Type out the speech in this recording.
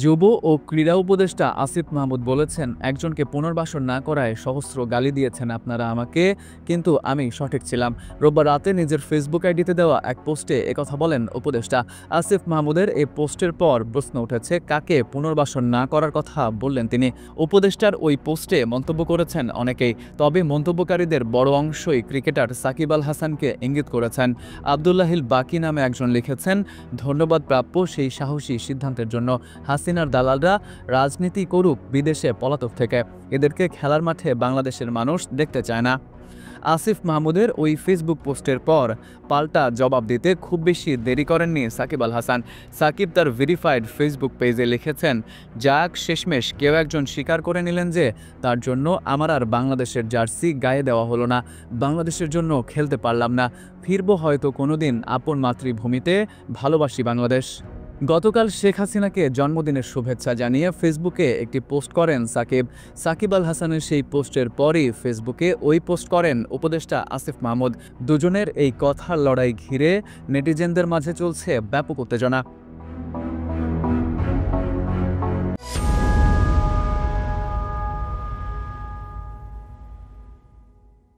যুব ও ক্রীড়া উপদেষ্টা আসিফ মাহমুদ বলেছেন, একজনকে পুনর্বাসন না করায় সহস্র গালি দিয়েছেন আপনারা আমাকে, কিন্তু আমি সঠিক ছিলাম। রোববার রাতে নিজের ফেসবুক আইডিতে দেওয়া এক পোস্টে একথা বলেন উপদেষ্টা। আসিফ মাহমুদের এই পোস্টের পর প্রশ্ন উঠেছে, কাকে পুনর্বাসন না করার কথা বললেন তিনি। উপদেষ্টার ওই পোস্টে মন্তব্য করেছেন অনেকেই, তবে মন্তব্যকারীদের বড় অংশই ক্রিকেটার সাকিব আল হাসানকে ইঙ্গিত করেছেন। আবদুল্লাহিল বাকি নামে একজন লিখেছেন, ধন্যবাদ প্রাপ্য সেই সাহসী সিদ্ধান্তের জন্য। হাসিনার দালালরা রাজনীতি করুক বিদেশে পলাতক থেকে, এদেরকে খেলার মাঠে বাংলাদেশের মানুষ দেখতে চায় না। আসিফ মাহমুদের ওই ফেসবুক পোস্টের পর পাল্টা জবাব দিতে খুব বেশি দেরি করেননি সাকিব আল হাসান। সাকিব তার ভেরিফাইড ফেসবুক পেজে লিখেছেন, যাক শেষমেশ কেউ একজন স্বীকার করে নিলেন যে তার জন্য আমার আর বাংলাদেশের জার্সি গায়ে দেওয়া হলো না, বাংলাদেশের জন্য খেলতে পারলাম না, ফিরবো হয়তো কোনোদিন আপন মাতৃভূমিতে, ভালোবাসি বাংলাদেশ। গতকাল শেখ হাসিনাকে জন্মদিনের শুভেচ্ছা জানিয়ে ফেসবুকে একটি পোস্ট করেন সাকিব। সাকিব আল হাসানের সেই পোস্টের পরই ফেসবুকে ওই পোস্ট করেন উপদেষ্টা আসিফ মাহমুদ। দুজনের এই কথার লড়াই ঘিরে নেটিজেনদের মাঝে চলছে ব্যাপক উত্তেজনা।